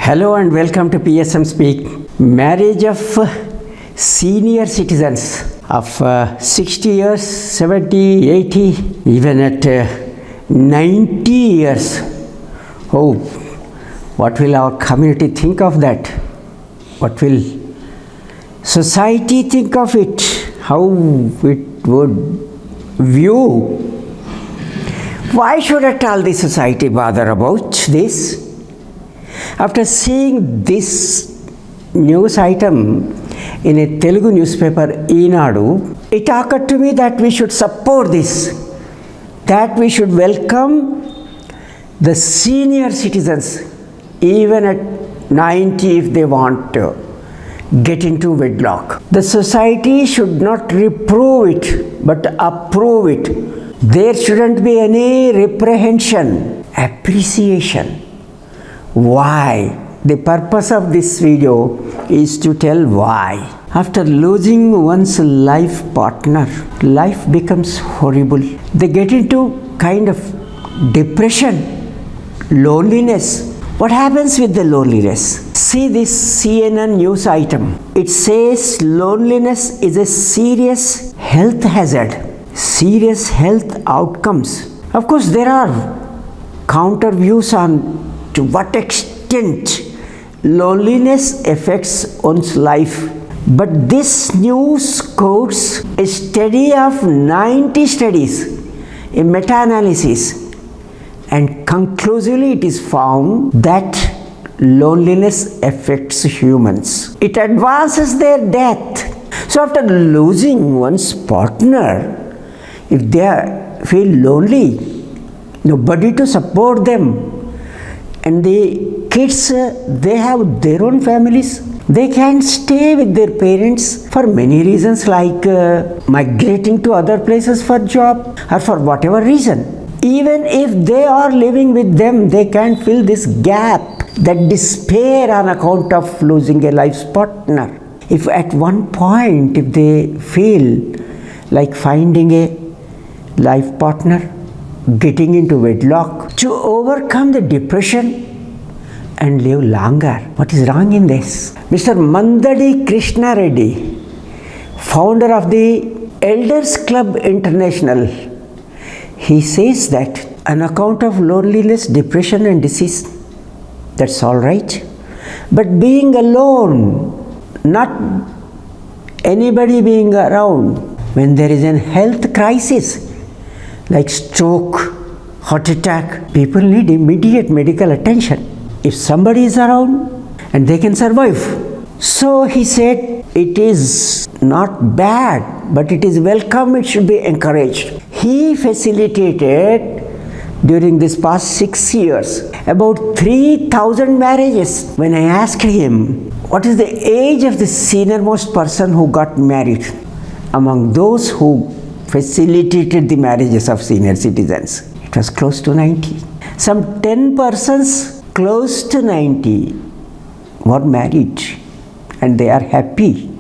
Hello and welcome to PSM Speak. Marriage of senior citizens of 60 years, 70, 80, even at 90 years. Oh, what will our community think of that? What will society think of it? How it would view? Why should at all the society bother about this? After seeing this news item in a Telugu newspaper, Eenadu, it occurred to me that we should support this, that we should welcome the senior citizens, even at 90 if they want to get into wedlock. The society should not reprove it, but approve it. There shouldn't be any reprehension, appreciation. Why? The purpose of this video is to tell why. After losing one's life partner, life becomes horrible. They get into kind of depression, loneliness. What happens with the loneliness? See this CNN news item. It says loneliness is a serious health hazard, serious health outcomes. Of course, there are counter views on to what extent loneliness affects one's life. But this news quotes a study of 90 studies, a meta-analysis, and conclusively it is found that loneliness affects humans. It advances their death. So after losing one's partner, if they feel lonely, nobody to support them, and the kids, they have their own families. They can stay with their parents for many reasons, like migrating to other places for job or for whatever reason. Even if they are living with them, they can fill this gap, that despair on account of losing a life's partner. If at one point, if they feel like finding a life partner, getting into wedlock, to overcome the depression and live longer. What is wrong in this? Mr. Mandadi Krishna Reddy, founder of the Elders Club International, he says that on account of loneliness, depression and disease, that's all right. But being alone, not anybody being around, when there is a health crisis, like stroke, heart attack, people need immediate medical attention. If somebody is around and they can survive. So he said, it is not bad, but it is welcome, it should be encouraged. He facilitated during this past 6 years about 3,000 marriages. When I asked him, what is the age of the senior-most person who got married among those who facilitated the marriages of senior citizens? It was close to 90. Some 10 persons close to 90 were married and they are happy.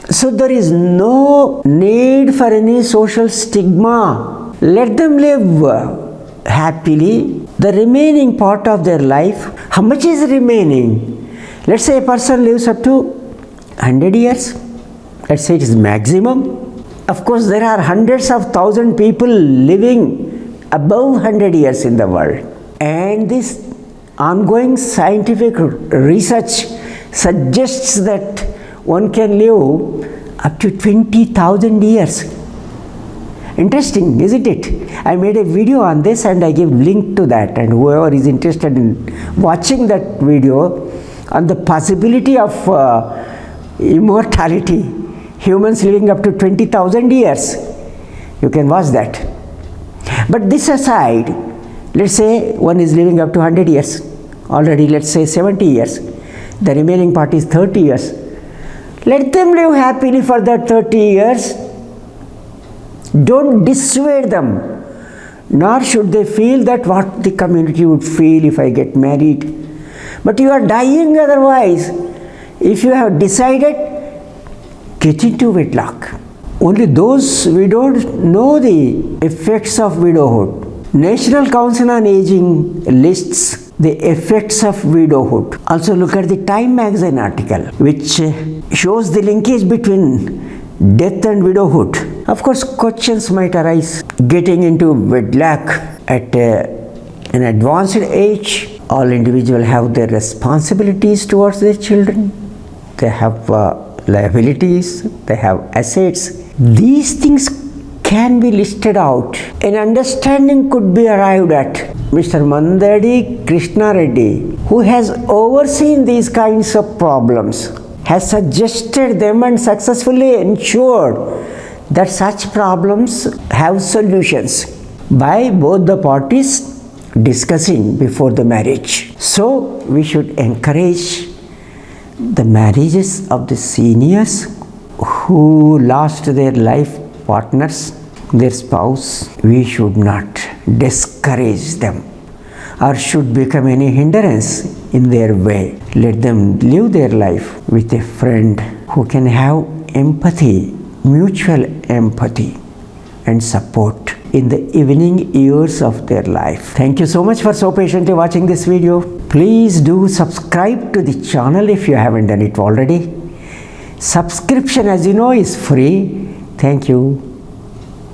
So there is no need for any social stigma. Let them live happily. The remaining part of their life, how much is remaining? Let's say a person lives up to 100 years. Let's say it is maximum. Of course, there are hundreds of thousands of people living above 100 years in the world. And this ongoing scientific research suggests that one can live up to 20,000 years. Interesting, isn't it? I made a video on this and I give link to that, and whoever is interested in watching that video on the possibility of immortality, humans living up to 20,000 years, you can watch that. But this aside, let's say one is living up to 100 years, already let's say 70 years, the remaining part is 30 years. Let them live happily for that 30 years. Don't dissuade them, nor should they feel that what the community would feel if I get married. But you are dying otherwise. If you have decided, get into wedlock. Only those widows know the effects of widowhood. National Council on Aging lists the effects of widowhood. Also look at the Time magazine article which shows the linkage between death and widowhood. Of course, questions might arise. Getting into wedlock at an advanced age, all individuals have their responsibilities towards their children. They have liabilities, they have assets. These things can be listed out. An understanding could be arrived at. Mr. Mandadi Krishna Reddy, who has overseen these kinds of problems, has suggested them and successfully ensured that such problems have solutions by both the parties discussing before the marriage. So we should encourage the marriages of the seniors who lost their life partners, their spouse. We should not discourage them or should become any hindrance in their way. Let them live their life with a friend who can have empathy, mutual empathy and support in the evening years of their life. Thank you so much for so patiently watching this video. Please do subscribe to the channel if you haven't done it already. Subscription, as you know, is free. Thank you.